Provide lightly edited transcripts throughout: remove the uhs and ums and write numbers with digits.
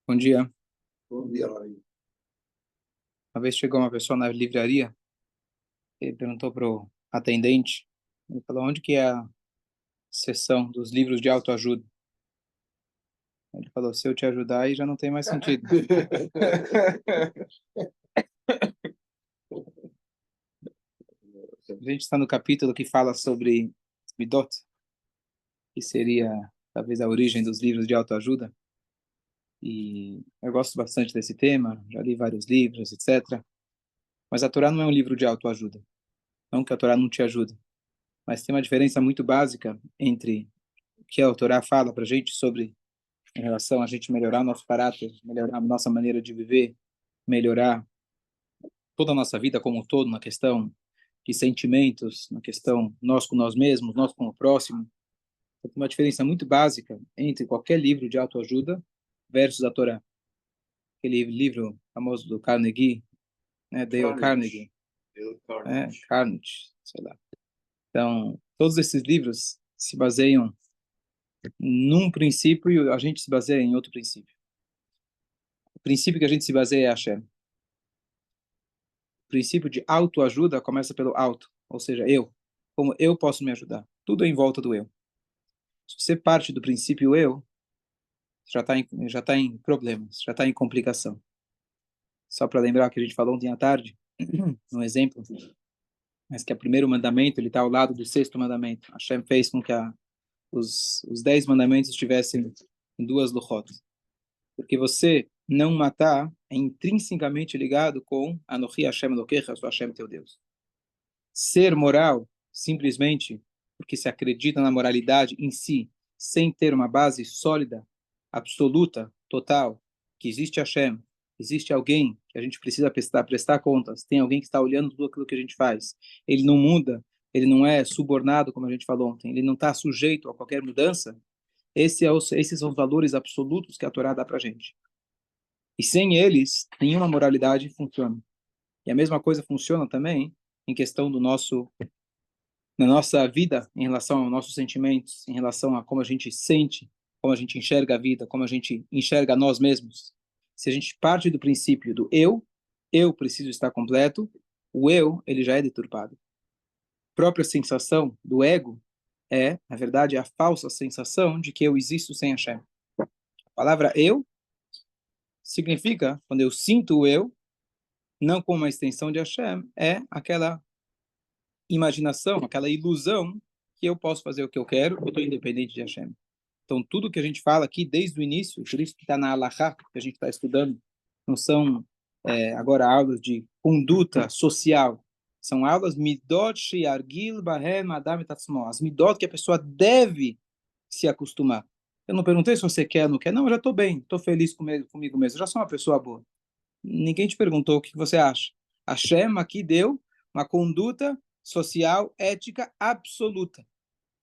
Bom dia. Bom dia, Maria. Uma vez chegou uma pessoa na livraria e perguntou para o atendente, ele falou, onde que é a seção dos livros de autoajuda? Ele falou, se eu te ajudar, aí já não tem mais sentido. A gente está no capítulo que fala sobre Midot, que seria talvez a origem dos livros de autoajuda. E eu gosto bastante desse tema, já li vários livros, etc. Mas a Torá não é um livro de autoajuda. Não que a Torá não te ajude, mas tem uma diferença muito básica entre o que a Torá fala para a gente sobre em relação a gente melhorar o nosso caráter, melhorar a nossa maneira de viver, melhorar toda a nossa vida como um todo, na questão de sentimentos, na questão nós com nós mesmos, nós com o próximo. Tem uma diferença muito básica entre qualquer livro de autoajuda versus a Torá. Aquele livro famoso do Carnegie, né, Dale Carnegie, Carnegie, sei lá. Então, todos esses livros se baseiam num princípio e a gente se baseia em outro princípio. O princípio que a gente se baseia é Hashem. O princípio de autoajuda começa pelo auto, ou seja, eu. Como eu posso me ajudar? Tudo é em volta do eu. Se você parte do princípio eu, já tá em problemas, já está em complicação. Só para lembrar que a gente falou ontem à tarde, um exemplo, mas que o primeiro mandamento ele está ao lado do sexto mandamento. Hashem fez com que os 10 mandamentos estivessem em duas luchot. Porque você não matar é intrinsecamente ligado com Anochi Hashem Elokecha, eu sou Hashem teu Deus. Ser moral, simplesmente porque se acredita na moralidade em si, sem ter uma base sólida, absoluta, total, que existe Hashem, existe alguém que a gente precisa prestar contas, tem alguém que está olhando tudo aquilo que a gente faz. Ele não muda, ele não é subornado, como a gente falou ontem, ele não está sujeito a qualquer mudança. Esses são os valores absolutos que a Torá dá para a gente. E sem eles, nenhuma moralidade funciona. E a mesma coisa funciona também em questão na nossa vida, em relação aos nossos sentimentos, em relação a como a gente sente, como a gente enxerga a vida, como a gente enxerga nós mesmos. Se a gente parte do princípio do eu preciso estar completo, o eu, ele já é deturpado. A própria sensação do ego é, na verdade, a falsa sensação de que eu existo sem Hashem. A palavra eu significa, quando eu sinto o eu, não como uma extensão de Hashem, é aquela imaginação, aquela ilusão que eu posso fazer o que eu quero, eu estou independente de Hashem. Então, tudo que a gente fala aqui desde o início, por isso que está na Halakha, que a gente está estudando, não são agora aulas de conduta social, são aulas midot she'argil bahem adam etatzmo, as midot que a pessoa deve se acostumar. Eu não perguntei se você quer ou não quer, não, eu já estou bem, estou feliz comigo mesmo, eu já sou uma pessoa boa. Ninguém te perguntou o que você acha. Hashem aqui deu uma conduta social, ética absoluta,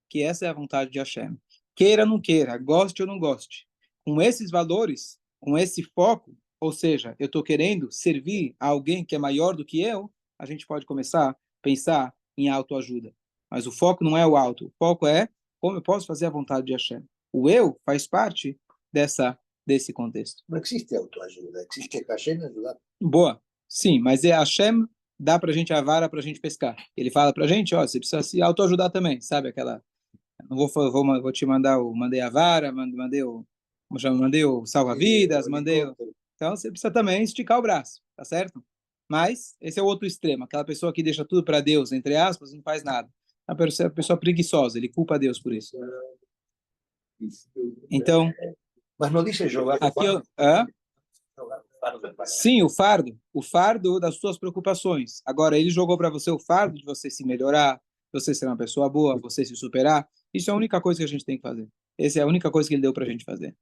que essa é a vontade de Hashem. Queira ou não queira, goste ou não goste. Com esses valores, com esse foco, ou seja, eu estou querendo servir a alguém que é maior do que eu, a gente pode começar a pensar em autoajuda. Mas o foco não é o auto, o foco é como eu posso fazer a vontade de Hashem. O eu faz parte desse contexto. Não existe autoajuda, existe Hashem ajudar. Boa. Sim, mas é Hashem dá pra gente a vara pra gente pescar. Ele fala pra gente, ó, você precisa se autoajudar também, sabe aquela não vou te mandar mandei a vara, mandei o como chama, mandei o salva-vidas, mandei o... Então você precisa também esticar o braço, tá certo? Mas esse é o outro extremo, aquela pessoa que deixa tudo para Deus, entre aspas, não faz nada. A pessoa preguiçosa, ele culpa Deus por isso. Então, mas não disse jogar aqui eu, sim, o fardo das suas preocupações. Agora, ele jogou para você o fardo de você se melhorar, você ser uma pessoa boa, você se superar. Isso é a única coisa que a gente tem que fazer. Essa é a única coisa que ele deu para a gente fazer.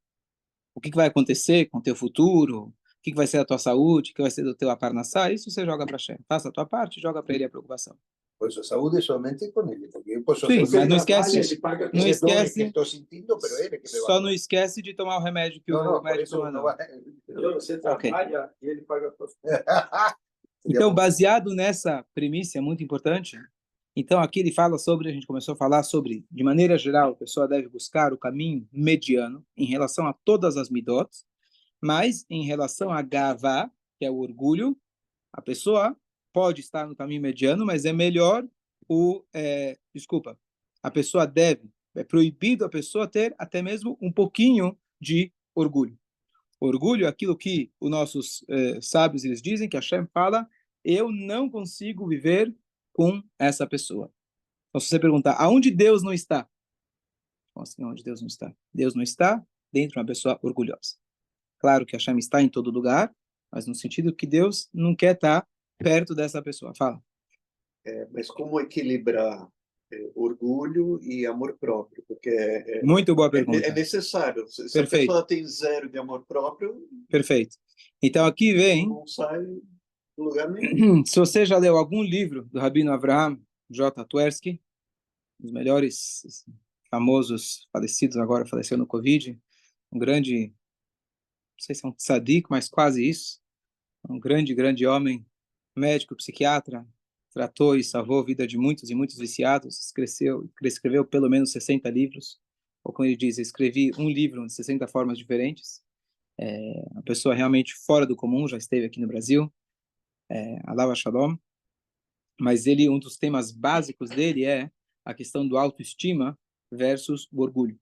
O que vai acontecer com o teu futuro? O que vai ser a tua saúde? O que vai ser do teu aparnassá? Isso você joga para Hashem. Faça a tua parte, joga para ele a preocupação. Pois a saúde é somente com ele, porque eu posso sim, mas não esquece, não esquece, que estou sentindo, pero ele que me só não esquece de tomar o remédio que o médico mandou. Você trabalha e ele paga Então, baseado nessa premissa muito importante, então aqui ele fala sobre, a gente começou a falar sobre, de maneira geral, a pessoa deve buscar o caminho mediano em relação a todas as midot, Mas, em relação a gavá, que é o orgulho, a pessoa pode estar no caminho mediano, mas é melhor desculpa, a pessoa deve, é proibido a pessoa ter até mesmo um pouquinho de orgulho. Orgulho é aquilo que os nossos sábios eles dizem, que Hashem fala, eu não consigo viver com essa pessoa. Então, se você perguntar, aonde Deus não está? Como assim, onde Deus não está? Deus não está dentro de uma pessoa orgulhosa. Claro que Hashem está em todo lugar, mas no sentido que Deus não quer estar perto dessa pessoa. Fala. Mas como equilibrar orgulho e amor próprio? Porque Muito boa pergunta. é necessário. Se a Perfeito. pessoa tem zero de amor próprio, Perfeito. Então aqui vem, não sai do lugar nenhum. se você já leu algum livro do Rabino Avraham J. Tversky, um dos melhores famosos falecidos agora, faleceu no Covid, um grande, não sei se é um tzadik, mas quase isso, um grande, grande homem, médico, psiquiatra, tratou e salvou a vida de muitos e muitos viciados, escreveu pelo menos 60 livros, ou como ele diz, escrevi um livro de 60 formas diferentes. Uma pessoa realmente fora do comum, já esteve aqui no Brasil, Alav Shalom, mas ele, um dos temas básicos dele é a questão do autoestima versus o orgulho.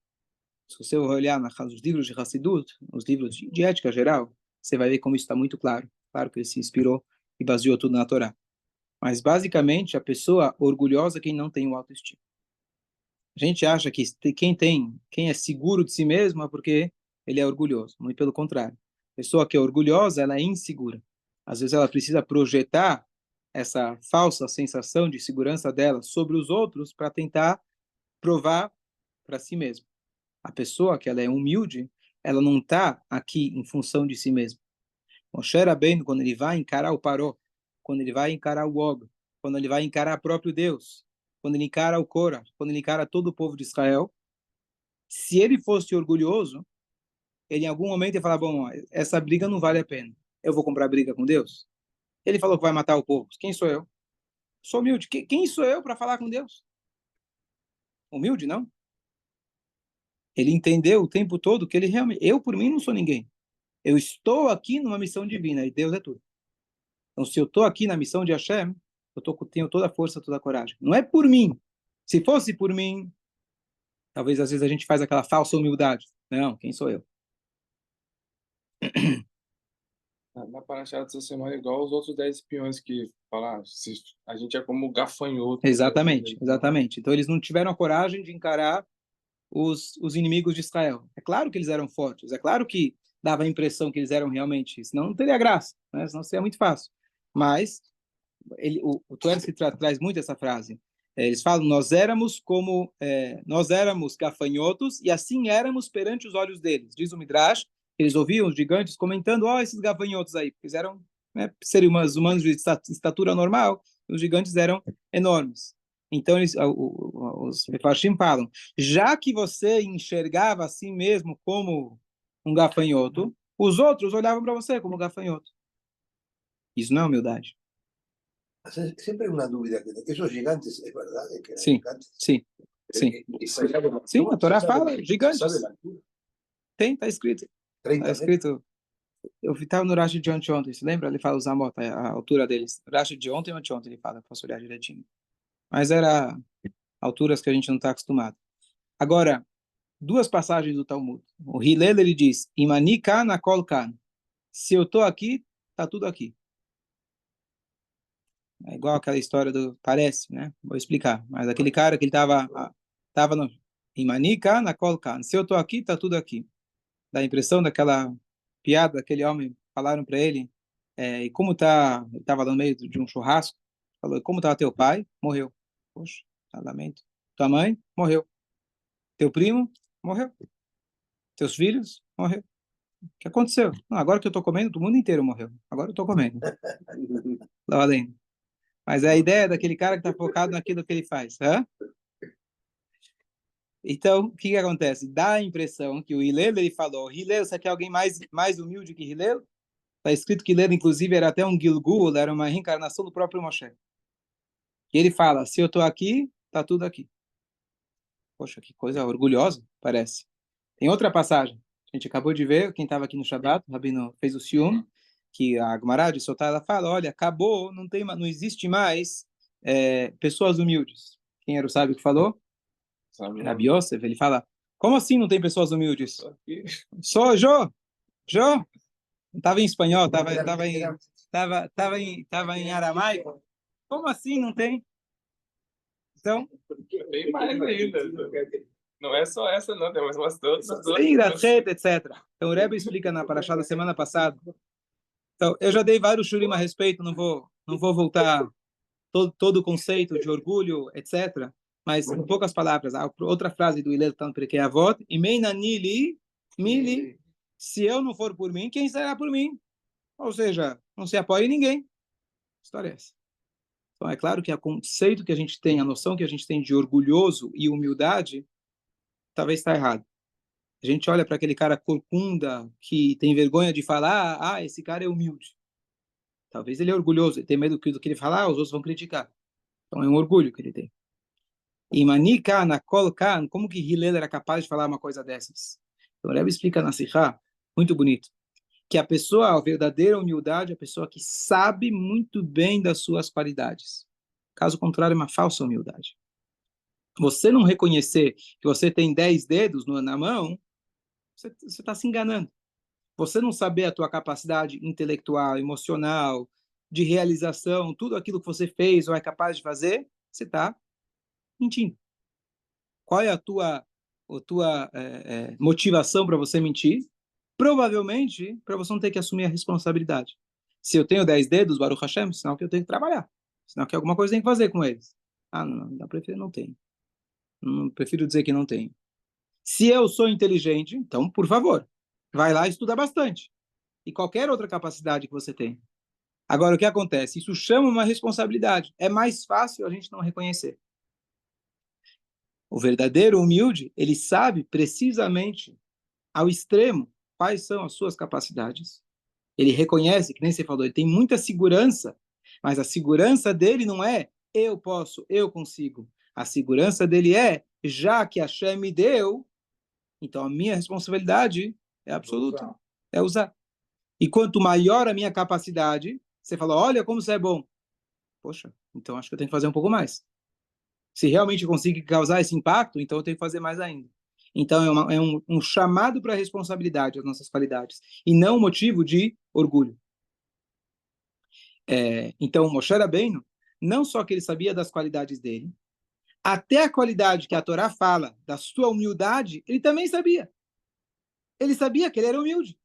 Se você olhar nos livros de Hassidut, os livros de ética geral, você vai ver como isso está muito claro. Claro que ele se inspirou e baseou tudo na Torá. Mas, basicamente, a pessoa orgulhosa é quem não tem o autoestima. A gente acha que quem é seguro de si mesmo é porque ele é orgulhoso. Muito pelo contrário. A pessoa que é orgulhosa, ela é insegura. Às vezes ela precisa projetar essa falsa sensação de segurança dela sobre os outros para tentar provar para si mesma. A pessoa que ela é humilde, ela não está aqui em função de si mesma. Moshe Rabbeinu, quando ele vai encarar o Paró, quando ele vai encarar o Og, quando ele vai encarar o próprio Deus, quando ele encara o Cora, quando ele encara todo o povo de Israel, se ele fosse orgulhoso, ele em algum momento ia falar, bom, essa briga não vale a pena. Eu vou comprar briga com Deus? Ele falou que vai matar o povo. Quem sou eu? Sou humilde. Quem sou eu para falar com Deus? Humilde, não? Ele entendeu o tempo todo que ele realmente... Eu, por mim, não sou ninguém. Eu estou aqui numa missão divina e Deus é tudo. Então, se eu estou aqui na missão de Hashem, tenho toda a força, toda a coragem. Não é por mim. Se fosse por mim, talvez às vezes a gente faz aquela falsa humildade. Não, quem sou eu? Na paraxá dessa semana, igual os outros 10 espiões que falaram, a gente é como gafanhoto. Exatamente, exatamente. Então eles não tiveram a coragem de encarar os inimigos de Israel. É claro que eles eram fortes, é claro que dava a impressão que eles eram realmente, senão não teria graça, né? Senão seria muito fácil. Mas o Tversky traz muito essa frase. Eles falam, nós éramos gafanhotos e assim éramos perante os olhos deles. Diz o Midrash, eles ouviam os gigantes comentando, esses gafanhotos aí, porque eles eram seres humanos de estatura normal, os gigantes eram enormes. Então, os Mefarshim falam, já que você enxergava assim mesmo como um gafanhoto, os outros olhavam para você como gafanhoto. Isso não é humildade. Siempre hay una duda que esos gigantes, ¿es verdad que eran Sí, gigantes? sim, sim. Sim, a Torá fala, gigantes. ¿Sabe la altura? Está escrito. 30 Está metros. escrito. Eu estava no Rashi de ontem, você lembra? Ele fala os Amot, a altura deles. Rashi de ontem ou anteontem ele fala, posso olhar direitinho. Mas era alturas que a gente não está acostumado. Agora, duas passagens do Talmud. O Hillel, ele diz, Imani kan akol kan. Se eu estou aqui, está tudo aqui. É igual aquela história do... Parece, né? Vou explicar. Mas aquele cara que ele estava no... Imani kan akol kan. Se eu estou aqui, está tudo aqui. Dá a impressão daquela piada, daquele homem, falaram para ele, e como tá, ele estava no meio de um churrasco, falou, como está teu pai? Morreu. Poxa, lamento. Tua mãe? Morreu. Teu primo? Morreu. Teus filhos? Morreu. O que aconteceu? Não, agora que eu estou comendo, o mundo inteiro morreu. Agora eu estou comendo. Lá além. Mas é a ideia daquele cara que está focado naquilo que ele faz. Hã? Então, o que acontece? Dá a impressão que o Hillel, ele falou, Hillel, você quer alguém mais humilde que Hillel? Está escrito que Hillel, inclusive, era até um Gilgul, era uma reencarnação do próprio Moshe. E ele fala, se eu estou aqui, está tudo aqui. Poxa, que coisa orgulhosa, parece. Tem outra passagem. A gente acabou de ver, quem estava aqui no Shabbat, o Rabino fez o ciúme, que a Gemara de Sotá, ela fala, olha, acabou, não existe mais pessoas humildes. Quem era o sábio que falou? Sabe? Rabi Yosef, ele fala, como assim não tem pessoas humildes? Só que Só Jô, Jô, estava em espanhol, estava em aramaico. Como assim não tem? Então, tem mais ainda. Não é só essa, não. Tem mais umas todas. sim, Rachet, etc. Então, o Rebbe explica na Parashá da semana passada. Então, eu já dei vários shurim a respeito, não vou voltar todo o conceito de orgulho, etc. Mas, em poucas palavras, a outra frase do Hillel está no Perkei Avot, Imeinanili, mili, se eu não for por mim, quem será por mim? Ou seja, não se apoia em ninguém. A história é essa. Então, é claro que o conceito que a gente tem, a noção que a gente tem de orgulhoso e humildade, talvez está errado. A gente olha para aquele cara corcunda, que tem vergonha de falar, esse cara é humilde. Talvez ele é orgulhoso, ele tem medo do que ele falar, os outros vão criticar. Então, é um orgulho que ele tem. E Manika, Kolkan, como que Hillel era capaz de falar uma coisa dessas? Então, o Rebbe explica na Sihá, muito bonito, que a pessoa, a verdadeira humildade, é a pessoa que sabe muito bem das suas qualidades. Caso contrário, é uma falsa humildade. Você não reconhecer que você tem 10 dedos na mão, você está se enganando. Você não saber a tua capacidade intelectual, emocional, de realização, tudo aquilo que você fez ou é capaz de fazer, você está mentindo. Qual é a tua motivação para você mentir? Provavelmente para você não ter que assumir a responsabilidade. Se eu tenho 10 dedos, Baruch Hashem, sinal que eu tenho que trabalhar. Sinal que alguma coisa tem que fazer com eles. Não, eu prefiro não tenho. Prefiro dizer que não tenho. Se eu sou inteligente, então, por favor, vai lá e estuda bastante. E qualquer outra capacidade que você tem. Agora, o que acontece? Isso chama uma responsabilidade. É mais fácil a gente não reconhecer. O verdadeiro humilde, ele sabe precisamente, ao extremo, quais são as suas capacidades. Ele reconhece, que nem você falou, ele tem muita segurança, mas a segurança dele não é eu posso, eu consigo. A segurança dele é, já que Hashem me deu, então a minha responsabilidade é absoluta, é usar. E quanto maior a minha capacidade, você fala, olha como você é bom. Poxa, então acho que eu tenho que fazer um pouco mais. Se realmente eu conseguir causar esse impacto, então eu tenho que fazer mais ainda. Então é um chamado para a responsabilidade, as nossas qualidades, e não um motivo de orgulho. Então, Moshe Rabbeinu, não só que ele sabia das qualidades dele, até a qualidade que a Torá fala da sua humildade, ele também sabia. Ele sabia que ele era humilde.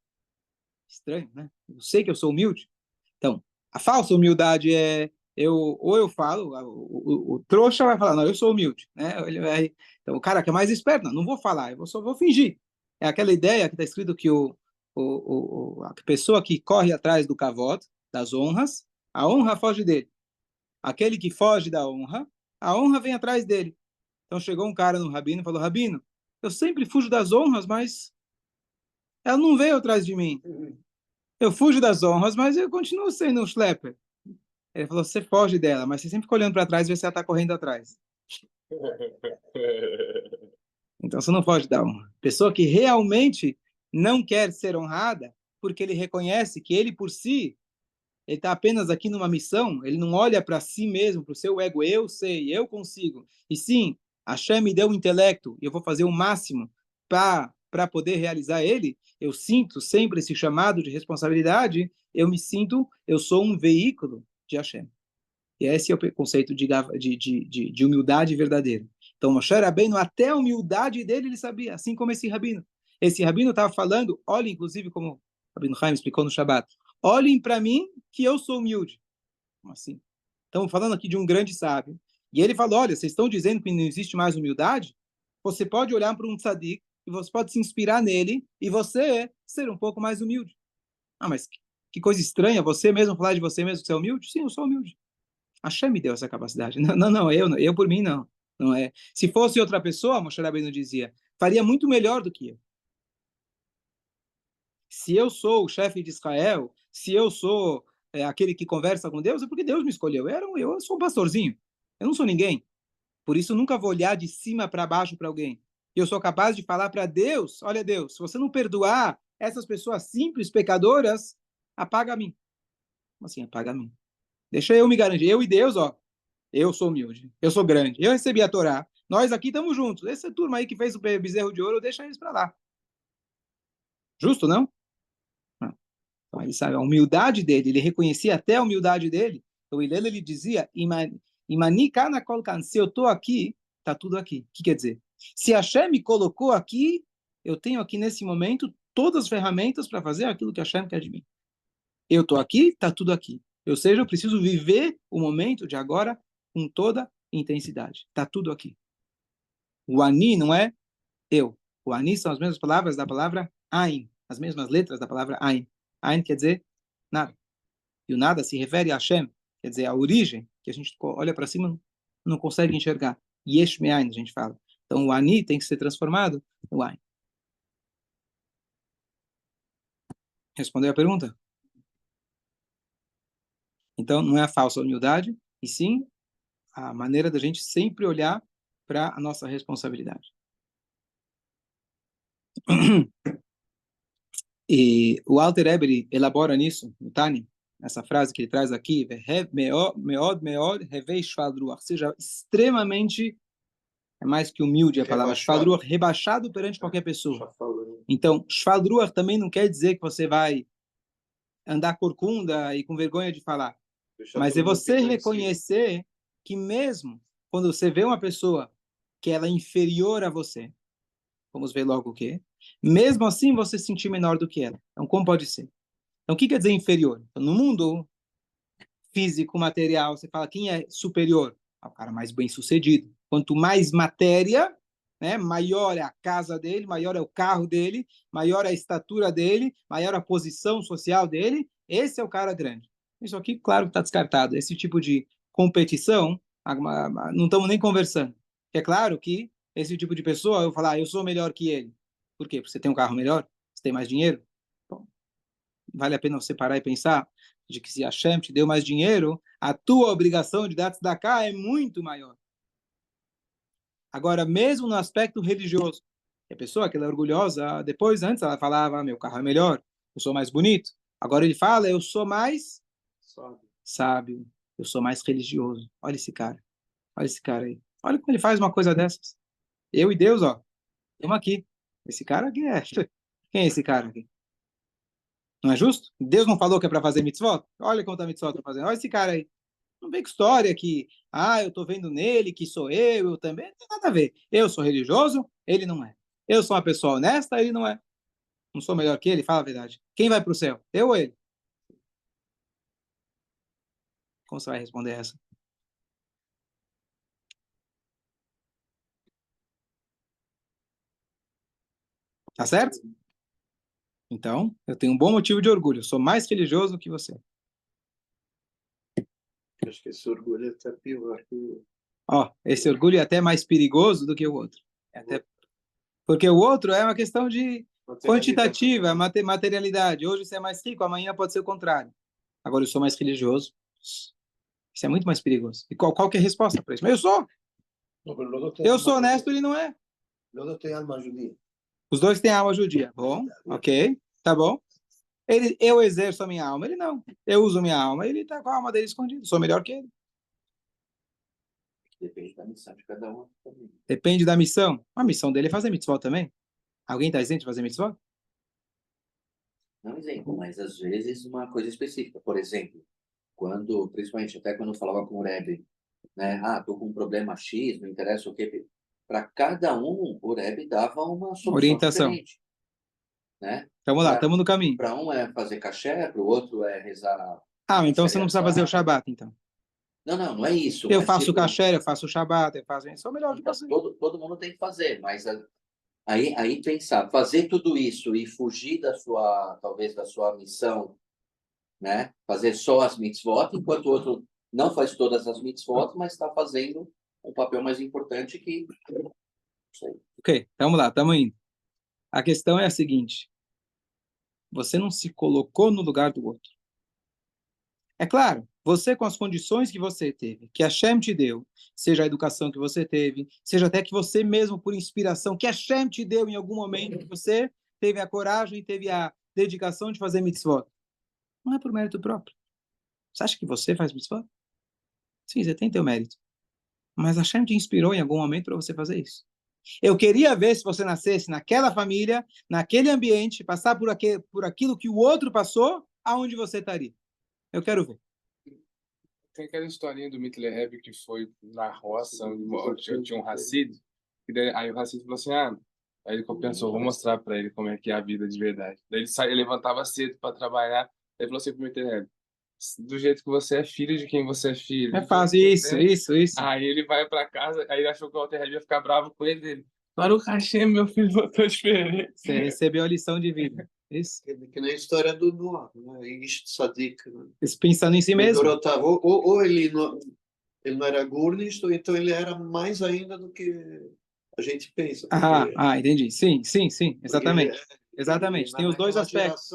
Estranho, né? Eu sei que eu sou humilde. Então, a falsa humildade é ou eu falo, o trouxa vai falar, não, eu sou humilde, né? Então, o cara que é mais esperto, não vou falar, eu só vou fingir. É aquela ideia que está escrito que a pessoa que corre atrás do kavod, das honras, a honra foge dele. Aquele que foge da honra, a honra vem atrás dele. Então chegou um cara no Rabino e falou, Rabino, eu sempre fujo das honras, mas ela não veio atrás de mim. Eu fujo das honras, mas eu continuo sendo um schlepper. Ele falou, você foge dela, mas você sempre fica olhando para trás e vê se ela está correndo atrás. Então você não foge da honra. Pessoa que realmente não quer ser honrada, porque ele reconhece que ele por si, ele está apenas aqui numa missão, ele não olha para si mesmo, para o seu ego, eu sei, eu consigo. E sim, Hashem me deu o intelecto, e eu vou fazer o máximo para poder realizar ele. Eu sinto sempre esse chamado de responsabilidade, eu sou um veículo de Hashem. E esse é o conceito de humildade verdadeira. Então, Moshe Rabbeinu, até a humildade dele, ele sabia, assim como esse rabino. Esse rabino estava falando, olha, inclusive, como o Rabino Chaim explicou no Shabbat, olhem para mim que eu sou humilde. Como assim? Estamos falando aqui de um grande sábio. E ele falou, olha, vocês estão dizendo que não existe mais humildade? Você pode olhar para um tzadik e você pode se inspirar nele e você ser um pouco mais humilde. Mas que coisa estranha, você mesmo falar de você mesmo que você é humilde? Sim, eu sou humilde. Hashem me deu essa capacidade. Não, eu por mim não. Não é. Se fosse outra pessoa, Moshe Rabbeinu dizia, faria muito melhor do que eu. Se eu sou o chefe de Israel, se eu sou aquele que conversa com Deus, é porque Deus me escolheu. Eu sou um pastorzinho. Eu não sou ninguém. Por isso, nunca vou olhar de cima para baixo para alguém. E eu sou capaz de falar para Deus, olha Deus, se você não perdoar essas pessoas simples, pecadoras, apaga a mim. Como assim, apaga a mim? Deixa eu me garantir. Eu e Deus, ó, eu sou humilde, eu sou grande, eu recebi a Torá, nós aqui estamos juntos. Essa turma aí que fez o bezerro de ouro, deixa eles para lá. Justo, não? Não. Então ele sabe a humildade dele, ele reconhecia até a humildade dele. Então ele dizia, Imani kana kolkan, se eu estou aqui, está tudo aqui. O que quer dizer? Se Hashem me colocou aqui, eu tenho aqui nesse momento todas as ferramentas para fazer aquilo que Hashem quer de mim. Eu estou aqui, está tudo aqui. Ou seja, eu preciso viver o momento de agora com toda intensidade. Está tudo aqui. O ani não é eu. O ani são as mesmas palavras da palavra Ain, as mesmas letras da palavra Ain. Ain quer dizer nada. E o nada se refere a Hashem, quer dizer, a origem, que a gente olha para cima não consegue enxergar. Yesh me'ain, a gente fala. Então o ani tem que ser transformado no Ain. Respondeu a pergunta? Então não é a falsa humildade, e sim a maneira da gente sempre olhar para a nossa responsabilidade. E o Alter Eber elabora nisso, no Tani, essa frase que ele traz aqui, ou seja, extremamente, é mais que humilde a palavra, shvadruach, rebaixado perante qualquer pessoa. Então, shvadruach também não quer dizer que você vai andar corcunda e com vergonha de falar, mas é você reconhecer que mesmo quando você vê uma pessoa que ela é inferior a você, vamos ver logo o quê? Mesmo assim, você se sentir menor do que ela. Então, como pode ser? Então, o que quer dizer inferior? Então, no mundo físico, material, você fala quem é superior? É o cara mais bem-sucedido. Quanto mais matéria, né, maior é a casa dele, maior é o carro dele, maior é a estatura dele, maior a posição social dele, esse é o cara grande. Isso aqui, claro, está descartado. Esse tipo de competição, não estamos nem conversando. É claro que esse tipo de pessoa, eu vou falar, eu sou melhor que ele. Por quê? Porque você tem um carro melhor? Você tem mais dinheiro? Bom, vale a pena você parar e pensar de que se a Hashem te deu mais dinheiro, a tua obrigação de dar tzedakah é muito maior. Agora, mesmo no aspecto religioso, a pessoa que ela é orgulhosa, depois, antes ela falava, meu carro é melhor, eu sou mais bonito. Agora ele fala, eu sou mais sábio, eu sou mais religioso. Olha esse cara aí. Olha como ele faz uma coisa dessas. Eu e Deus, ó, estamos aqui. Esse cara aqui é... Quem é esse cara aqui? Não é justo? Deus não falou que é para fazer mitzvot? Olha quanta mitzvot está fazendo. Olha esse cara aí. Não vem com história que, eu estou vendo nele, que sou eu também. Não tem nada a ver. Eu sou religioso, ele não é. Eu sou uma pessoa honesta, ele não é. Não sou melhor que ele, fala a verdade. Quem vai para o céu? Eu ou ele? Como você vai responder essa? Tá certo? Então, eu tenho um bom motivo de orgulho. Eu sou mais religioso que você. Acho que esse orgulho é até pior que Esse orgulho é até mais perigoso do que o outro. Porque o outro é uma questão de quantitativa, materialidade. Hoje você é mais rico, amanhã pode ser o contrário. Agora eu sou mais religioso. Isso é muito mais perigoso. E qual que é a resposta para isso? Mas eu sou honesto, ele não é. Los dos têm alma judia. Os dois têm alma judia. Bom, ok, tá bom. Eu exerço a minha alma, ele não. Eu uso minha alma, ele está com a alma dele escondida. Sou melhor que ele. Depende da missão de cada um também. Depende da missão. A missão dele é fazer mitzvot também. Alguém está isento de fazer mitzvot? Não exemplo, mas às vezes uma coisa específica. Por exemplo, principalmente até quando eu falava com o Rebbe, né? Tô com um problema X, não interessa o que. Para cada um, o Rebbe dava uma solução Orientação. diferente. Né? Vamos lá, estamos no caminho. Para um é fazer caché, para o outro é rezar. Então você não precisa fazer o Shabat, então. Não é isso. Eu faço o kasher, eu faço o Shabat, eu faço isso, é o melhor de você. Todo mundo tem que fazer, mas aí pensar, fazer tudo isso e fugir talvez da sua missão, né? Fazer só as mitzvot, enquanto o outro não faz todas as mitzvot, mas está fazendo um papel mais importante que... Ok, vamos lá, estamos indo. A questão é a seguinte. Você não se colocou no lugar do outro. É claro, você com as condições que você teve, que Hashem te deu, seja a educação que você teve, seja até que você mesmo, por inspiração, que Hashem te deu em algum momento, que você teve a coragem e teve a dedicação de fazer mitzvot. Não é por mérito próprio. Você acha que você faz mitzvot? Sim, você tem teu mérito. Mas Hashem te inspirou em algum momento para você fazer isso. Eu queria ver se você nascesse naquela família, naquele ambiente, passar por aquilo que o outro passou, aonde você estaria. Eu quero ver. Tem aquela historinha do Mittler Rebbe que foi na roça, onde tinha um Hassid, e daí, aí o Hassid falou assim, aí ele pensou, vou mostrar para ele como é que é a vida de verdade. Daí ele levantava cedo para trabalhar, ele falou assim pro Mittler Rebbe, do jeito que você é filho de quem você é filho. É fácil, isso. Aí ele vai para casa, aí ele achou que o Walter Rebbe ia ficar bravo com ele. Baruch Hashem, meu filho votou diferente. Você recebeu a lição de vida. Isso. Que nem a história do Noah, né? Ish Tzadik, né? Pensando em si mesmo. Ou ele não era Gurnish, ou então ele era mais ainda do que a gente pensa. Entendi. Sim, exatamente. Exatamente. Tem os dois aspectos.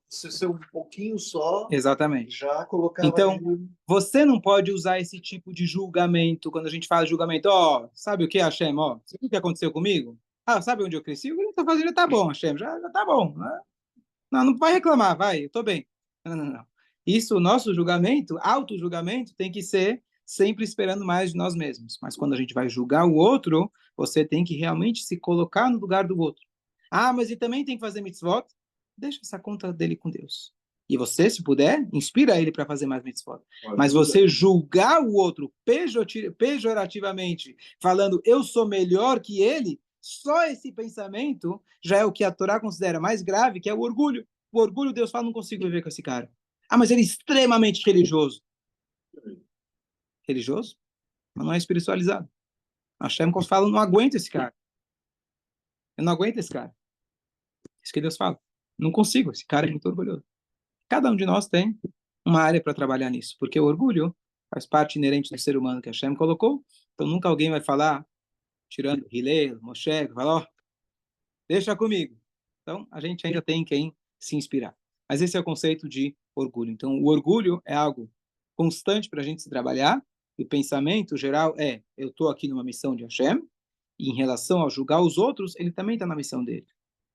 Você ser um pouquinho só, exatamente. Já colocava... Então, você não pode usar esse tipo de julgamento, quando a gente fala de julgamento, sabe o que, Hashem? Sabe o que aconteceu comigo? Sabe onde eu cresci? O que eu estou fazendo tá bom, Hashem, já tá bom. Né? Não vai reclamar, vai, eu estou bem. Não. Isso, o nosso julgamento, auto-julgamento, tem que ser sempre esperando mais de nós mesmos. Mas quando a gente vai julgar o outro, você tem que realmente se colocar no lugar do outro. Mas ele também tem que fazer mitzvot? Deixa essa conta dele com Deus. E você, se puder, inspira ele para fazer mais mitzvot. Mas você julgar o outro pejorativamente, falando eu sou melhor que ele, só esse pensamento já é o que a Torá considera mais grave, que é o orgulho. O orgulho, Deus fala, não consigo viver com esse cara. Mas ele é extremamente religioso. Religioso? Mas não é espiritualizado. Hashem fala, não aguento esse cara. Eu não aguento esse cara. Isso que Deus fala. Não consigo, esse cara é muito orgulhoso. Cada um de nós tem uma área para trabalhar nisso, porque o orgulho faz parte inerente do ser humano que Hashem colocou, então nunca alguém vai falar, tirando Hillel, Moshe, falar, deixa comigo. Então, a gente ainda tem quem se inspirar. Mas esse é o conceito de orgulho. Então, o orgulho é algo constante para a gente se trabalhar, e o pensamento geral é, eu estou aqui numa missão de Hashem, e em relação a julgar os outros, ele também está na missão dele.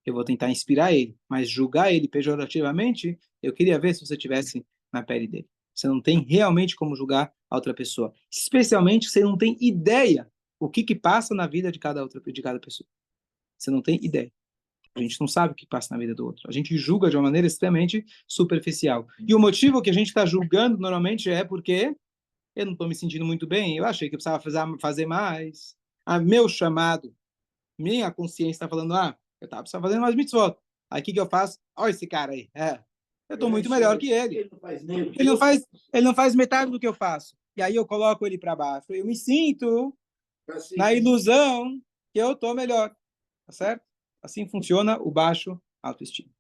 Eu vou tentar inspirar ele, mas julgar ele pejorativamente, eu queria ver se você estivesse na pele dele. Você não tem realmente como julgar a outra pessoa. Especialmente, você não tem ideia o que passa na vida de cada pessoa. Você não tem ideia. A gente não sabe o que passa na vida do outro. A gente julga de uma maneira extremamente superficial. E o motivo que a gente está julgando normalmente é porque eu não estou me sentindo muito bem, eu achei que eu precisava fazer mais. Meu chamado, minha consciência está falando, eu estava precisando fazer mais mitzvot. Aí o que eu faço? Olha esse cara aí. Eu estou muito melhor que ele. Ele não faz metade do que eu faço. E aí eu coloco ele para baixo. Eu me sinto na ilusão que eu estou melhor. Tá certo? Assim funciona o baixo autoestima.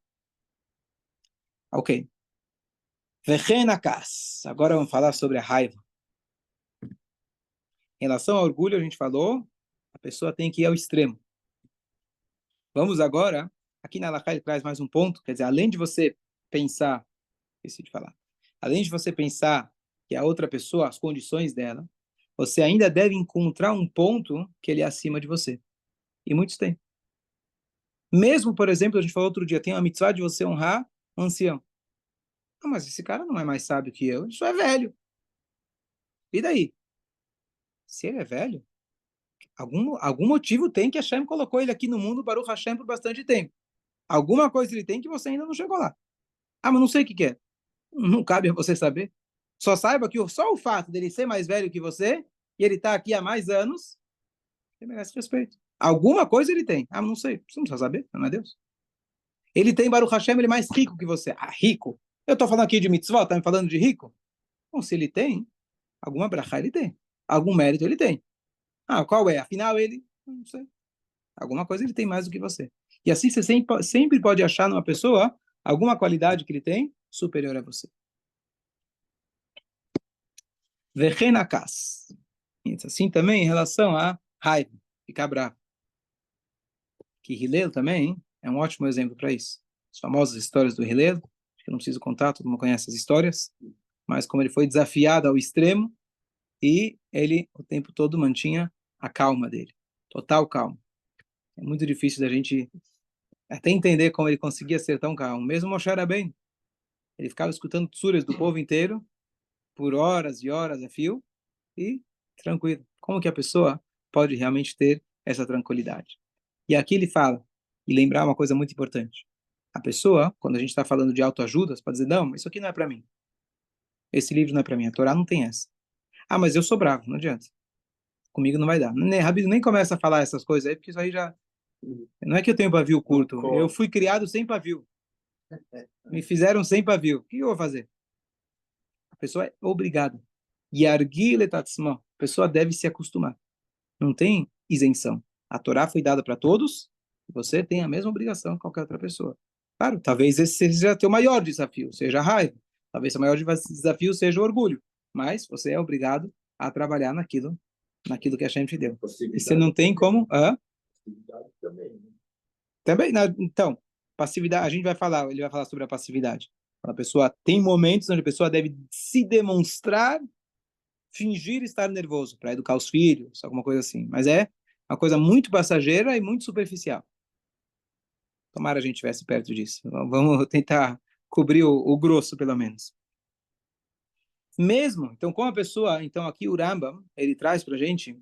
Ok. Agora vamos falar sobre a raiva. Em relação ao orgulho, a gente falou, a pessoa tem que ir ao extremo. Vamos agora, aqui na Halakha ele traz mais um ponto, quer dizer, além de você pensar, esqueci de falar, além de você pensar que a outra pessoa, as condições dela, você ainda deve encontrar um ponto que ele é acima de você. E muitos têm. Mesmo, por exemplo, a gente falou outro dia, tem uma mitzvah de você honrar um ancião. Mas esse cara não é mais sábio que eu, ele só é velho. E daí? Se ele é velho, algum motivo tem que Hashem colocou ele aqui no mundo, Baruch Hashem, por bastante tempo. Alguma coisa ele tem que você ainda não chegou lá. Mas não sei o que é. Não cabe a você saber. Só saiba que só o fato dele ser mais velho que você, e ele está aqui há mais anos, ele merece respeito. Alguma coisa ele tem. Não sei. Você não precisa saber, não é Deus. Ele tem Baruch Hashem, ele é mais rico que você. Rico? Eu estou falando aqui de mitzvah, tá me falando de rico? Bom, se ele tem, alguma brachá ele tem. Algum mérito ele tem. Qual é? Afinal, ele... Não sei. Alguma coisa ele tem mais do que você. E assim você sempre pode achar numa pessoa alguma qualidade que ele tem superior a você. Vechenakas. Assim também em relação a raiva, ficar bravo. Que Hillel também é um ótimo exemplo para isso. As famosas histórias do Hillel, que eu não preciso contar, todo mundo conhece as histórias. mas como ele foi desafiado ao extremo, e ele o tempo todo mantinha a calma dele, total calma. É muito difícil da gente até entender como ele conseguia ser tão calmo. Mesmo Moshe Rabbeinu, ele ficava escutando tsuras do povo inteiro por horas e horas a fio e tranquilo. Como que a pessoa pode realmente ter essa tranquilidade? E aqui ele fala, e lembrar uma coisa muito importante. A pessoa, quando a gente está falando de autoajuda, pode dizer, não, isso aqui não é para mim. Esse livro não é para mim, a Torá não tem essa. Ah, mas eu sou bravo, não adianta. Comigo não vai dar. Rabino nem começa a falar essas coisas aí, porque isso aí já... Não é que eu tenho pavio curto, eu fui criado sem pavio. Me fizeram sem pavio. O que eu vou fazer? A pessoa é obrigada. Yargil etatzma. A pessoa deve se acostumar. Não tem isenção. A Torá foi dada para todos, e você tem a mesma obrigação que qualquer outra pessoa. Claro, talvez esse seja o teu maior desafio, seja a raiva. Talvez o maior desafio seja o orgulho. Mas você é obrigado a trabalhar naquilo que a gente te deu. E você não tem como... Passividade também, né? Também, então, passividade, a gente vai falar, ele vai falar sobre a passividade. A pessoa tem momentos onde a pessoa deve se demonstrar, fingir estar nervoso para educar os filhos, alguma coisa assim. Mas é uma coisa muito passageira e muito superficial. Tomara a gente estivesse perto disso. Vamos tentar cobrir o grosso, pelo menos. Mesmo, então, como a pessoa, então aqui o Rambam, ele traz para a gente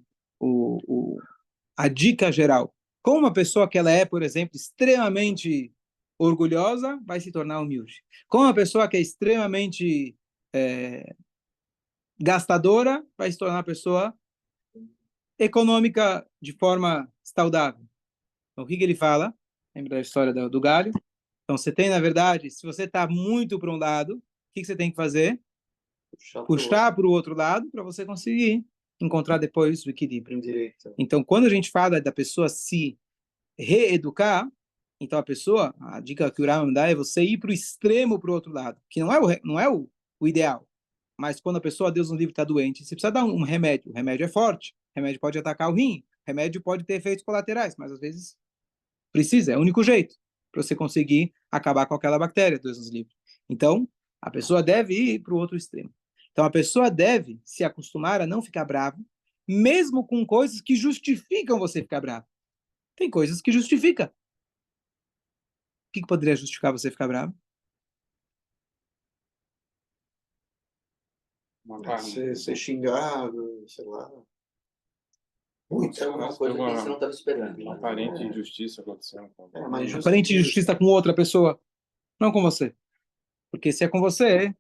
a dica geral. Como uma pessoa que ela é, por exemplo, extremamente orgulhosa, vai se tornar humilde. Como uma pessoa que é extremamente gastadora, vai se tornar uma pessoa econômica de forma saudável. Então, o que ele fala? Lembra da história do galho? Então, você tem, na verdade, se você está muito para um lado, o que você tem que fazer? Puxar para o outro lado para você conseguir encontrar depois o equilíbrio. Então, quando a gente fala da pessoa se reeducar, então a dica que o Rambam dá é você ir para o extremo, para o outro lado, que não é o ideal. Mas quando a pessoa, Deus nos livre, está doente, você precisa dar um remédio. O remédio é forte, o remédio pode atacar o rim, o remédio pode ter efeitos colaterais, mas às vezes precisa, é o único jeito para você conseguir acabar com aquela bactéria, Deus nos livre. Então, a pessoa deve ir para o outro extremo. Então, a pessoa deve se acostumar a não ficar bravo, mesmo com coisas que justificam você ficar bravo. Tem coisas que justificam. O que poderia justificar você ficar bravo? Ser xingado, sei lá. Muita alguma coisa que você não estava esperando. Uma aparente injustiça acontecendo. Mas Aparente injustiça com outra pessoa, não com você. Porque se é com você,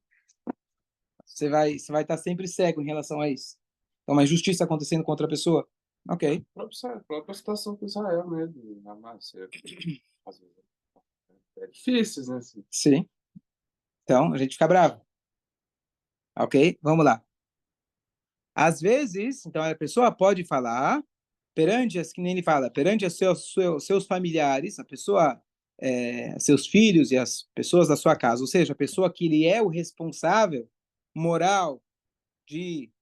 você vai estar sempre cego em relação a isso. Então, uma injustiça acontecendo com outra pessoa, ok. A própria situação com Israel mesmo. É difícil, né? Sim. Então, a gente fica bravo. Ok? Vamos lá. Às vezes, então, a pessoa pode falar perante, que nem ele fala, perante os seus familiares, a pessoa, seus filhos e as pessoas da sua casa, ou seja, a pessoa que ele é o responsável moral de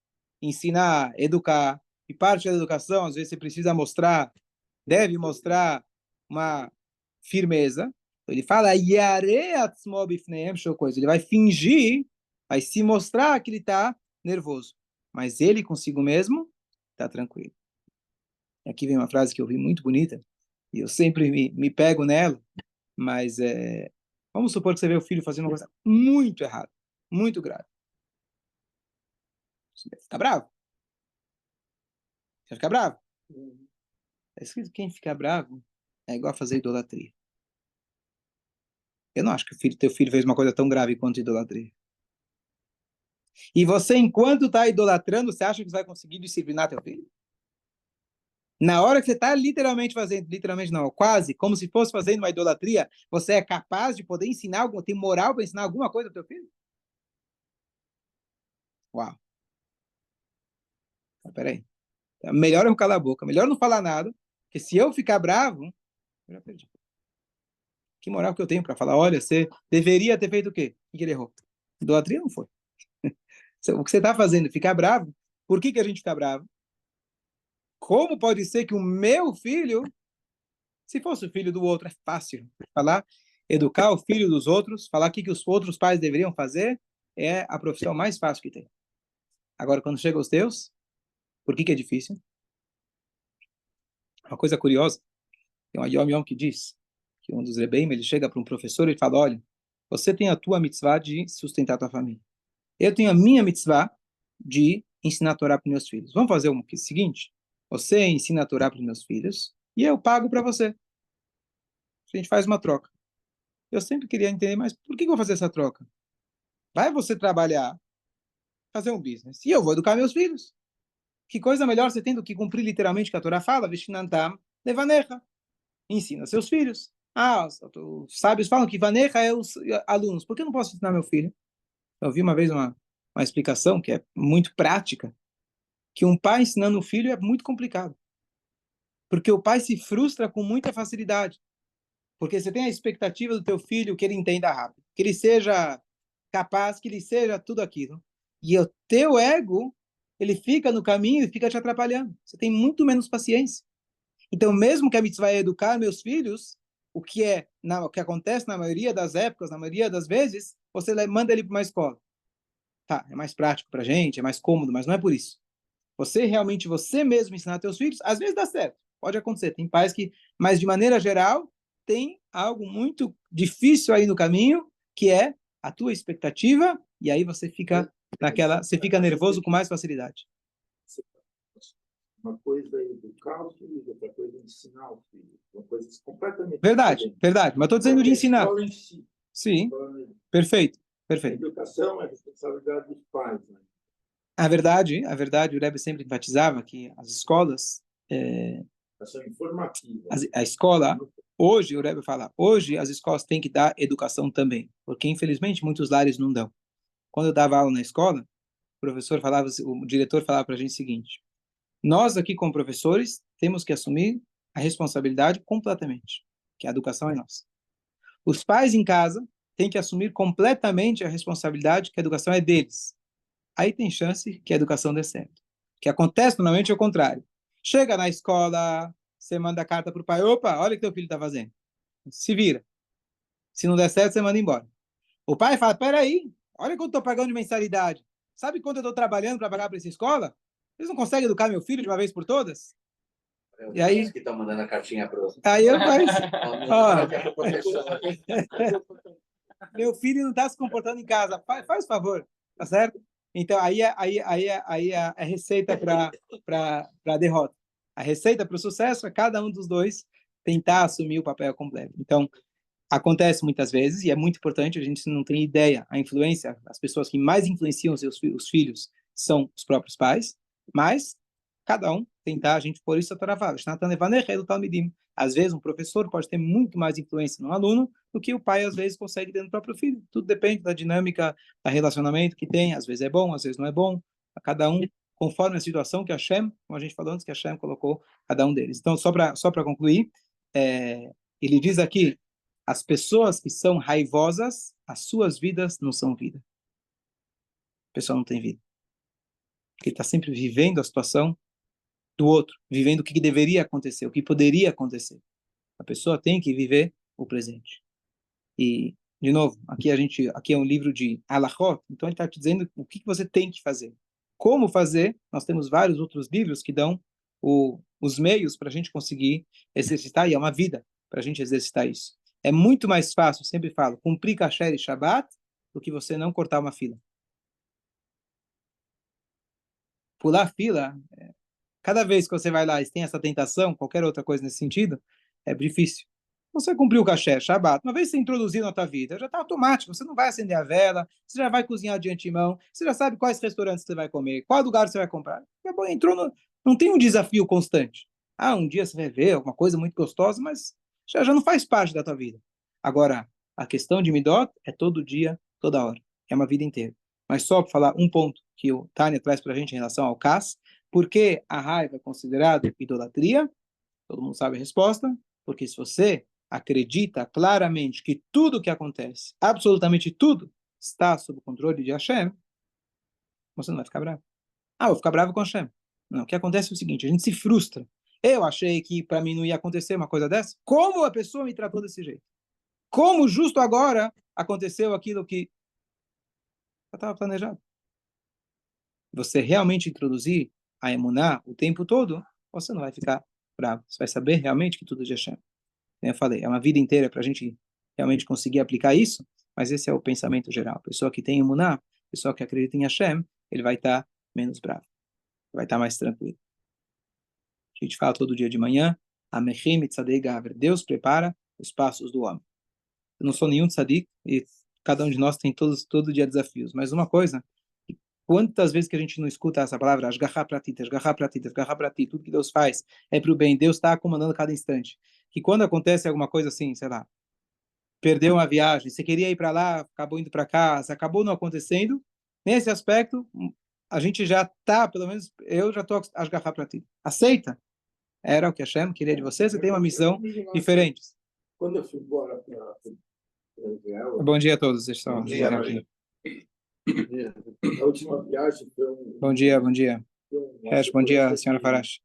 ensinar, educar, e parte da educação, às vezes você precisa mostrar, deve mostrar uma firmeza. Ele fala, ele vai fingir, vai se mostrar que ele está nervoso, mas ele consigo mesmo está tranquilo. E aqui vem uma frase que eu vi muito bonita, e eu sempre me pego nela, mas vamos supor que você vê o filho fazendo uma coisa muito errada, muito grave. Você vai ficar bravo. Você vai ficar bravo. É escrito que quem fica bravo é igual a fazer idolatria. Eu não acho que teu filho fez uma coisa tão grave quanto idolatria. E você, enquanto está idolatrando, você acha que você vai conseguir disciplinar teu filho? Na hora que você está literalmente fazendo, literalmente não, quase, como se fosse fazendo uma idolatria, você é capaz de poder ensinar, tem moral para ensinar alguma coisa ao teu filho? Uau. Então, peraí. Melhor eu calar a boca, melhor não falar nada, porque se eu ficar bravo, eu já perdi. Que moral que eu tenho para falar, olha, você deveria ter feito o quê? O que ele errou? Idolatria não foi. O que você está fazendo? Ficar bravo? Por que a gente fica bravo? Como pode ser que o meu filho, se fosse o filho do outro, é fácil falar, educar o filho dos outros, falar o que os outros pais deveriam fazer, é a profissão mais fácil que tem. Agora, quando chega aos teus, por que é difícil? Uma coisa curiosa, tem uma Yom Yom que diz que um dos Rebbeim, ele chega para um professor e fala, olha, você tem a tua mitzvah de sustentar a tua família. Eu tenho a minha mitzvah de ensinar a Torá para os meus filhos. Vamos fazer o seguinte, você ensina a Torá para os meus filhos e eu pago para você. A gente faz uma troca. Eu sempre queria entender, mas por que eu vou fazer essa troca? Vai você trabalhar, fazer um business, e eu vou educar meus filhos. Que coisa melhor você tem do que cumprir literalmente o que a Torá fala, Vishnantam levanecha. Ensina seus filhos. Os sábios falam que vanecha é os alunos. Por que eu não posso ensinar meu filho? Eu vi uma vez uma explicação que é muito prática, que um pai ensinando o filho é muito complicado. Porque o pai se frustra com muita facilidade. Porque você tem a expectativa do teu filho que ele entenda rápido, que ele seja capaz, que ele seja tudo aquilo. E o teu ego, ele fica no caminho e fica te atrapalhando. Você tem muito menos paciência. Então, mesmo que a mitzvah é educar meus filhos, o que acontece na maioria das épocas, na maioria das vezes, você manda ele para uma escola. Tá, é mais prático para a gente, é mais cômodo, mas não é por isso. Você mesmo ensinar teus filhos, às vezes dá certo, pode acontecer. Tem pais que, mas de maneira geral, tem algo muito difícil aí no caminho, que é a tua expectativa, e aí você fica nervoso com mais facilidade. Uma coisa é educar o filho, outra coisa é ensinar o filho. Uma coisa completamente diferente. Verdade. Mas estou dizendo de ensinar. Si. Sim, perfeito. A educação é responsabilidade dos pais. Né? A verdade, o Rebbe sempre enfatizava que as escolas... Educação informativa. A escola, hoje, o Rebbe fala, hoje as escolas têm que dar educação também, porque infelizmente muitos lares não dão. Quando eu dava aula na escola, o diretor falava para a gente o seguinte, nós aqui como professores temos que assumir a responsabilidade completamente, que a educação é nossa. Os pais em casa têm que assumir completamente a responsabilidade que a educação é deles. Aí tem chance que a educação dê certo. O que acontece normalmente é o contrário. Chega na escola, você manda carta para o pai, opa, olha o que teu filho está fazendo. Se vira. Se não der certo, você manda embora. O pai fala, peraí, olha quanto eu estou pagando de mensalidade. Sabe quanto eu estou trabalhando para pagar para essa escola? Eles não conseguem educar meu filho de uma vez por todas? E aí que estão mandando a cartinha para você. Aí eu faço. Meu filho não está se comportando em casa. Faz favor, tá certo? Então aí é a receita para a derrota. A receita para o sucesso é cada um dos dois tentar assumir o papel completo. Então acontece muitas vezes e é muito importante. A gente não tem ideia a influência. As pessoas que mais influenciam os filhos são os próprios pais, mas cada um tentar, a gente por isso a Torá fala, às vezes um professor pode ter muito mais influência no aluno do que o pai às vezes consegue ter no próprio filho. Tudo depende da dinâmica, do relacionamento que tem, às vezes é bom, às vezes não é bom, a cada um conforme a situação que Hashem, como a gente falou antes, que Hashem colocou cada um deles. Então, só para concluir, ele diz aqui, as pessoas que são raivosas, as suas vidas não são vida. A pessoa não tem vida. Porque está sempre vivendo a situação do outro, vivendo o que deveria acontecer, o que poderia acontecer. A pessoa tem que viver o presente. E, de novo, aqui é um livro de halachot, então ele está te dizendo o que você tem que fazer. Como fazer, nós temos vários outros livros que dão os meios para a gente conseguir exercitar, e é uma vida para a gente exercitar isso. É muito mais fácil, sempre falo, cumprir kasher e Shabbat do que você não cortar uma fila. Pular fila, cada vez que você vai lá e tem essa tentação, qualquer outra coisa nesse sentido, é difícil. Você cumpriu o kasher, Shabbat, uma vez você introduziu na tua vida, já está automático, você não vai acender a vela, você já vai cozinhar de antemão, você já sabe quais restaurantes você vai comer, qual lugar você vai comprar. Não tem um desafio constante. Um dia você vai ver alguma coisa muito gostosa, mas já não faz parte da tua vida. Agora, a questão de Midot é todo dia, toda hora. É uma vida inteira. Mas só para falar um ponto que o Tânia traz para a gente em relação ao Cas, por que a raiva é considerada idolatria? Todo mundo sabe a resposta. Porque se você acredita claramente que tudo que acontece, absolutamente tudo, está sob o controle de Hashem, você não vai ficar bravo. Vou ficar bravo com Hashem. Não, o que acontece é o seguinte, a gente se frustra. Eu achei que para mim não ia acontecer uma coisa dessa. Como a pessoa me tratou desse jeito? Como justo agora aconteceu aquilo que... Já estava planejado. Você realmente introduzir a emuná o tempo todo, você não vai ficar bravo. Você vai saber realmente que tudo é de Hashem. Eu falei, é uma vida inteira para a gente realmente conseguir aplicar isso, mas esse é o pensamento geral. A pessoa que tem emuná, a pessoa que acredita em Hashem, ele vai estar menos bravo, vai estar mais tranquilo. A gente fala todo dia de manhã, Amechim Tzadei Gaver, Deus prepara os passos do homem. Eu não sou nenhum tzadik, e cada um de nós tem todo dia desafios, mas uma coisa, quantas vezes que a gente não escuta essa palavra, Ashgaha Pratit, Ashgaha Pratit, Ashgaha Pratit, tudo que Deus faz é para o bem, Deus está comandando cada instante. Que quando acontece alguma coisa assim, sei lá, perdeu uma viagem, você queria ir para lá, acabou indo para casa, acabou não acontecendo, nesse aspecto, a gente já está, pelo menos eu já estou Ashgaha Pratit. Aceita? Era o que Hashem queria de você, você tem uma missão diferente. Quando eu fui embora para Israel, Bom dia a todos, vocês estão Bom dia, aqui. a última viagem foi Bom dia, bom dia. foi um- Bom dia, senhora Farash.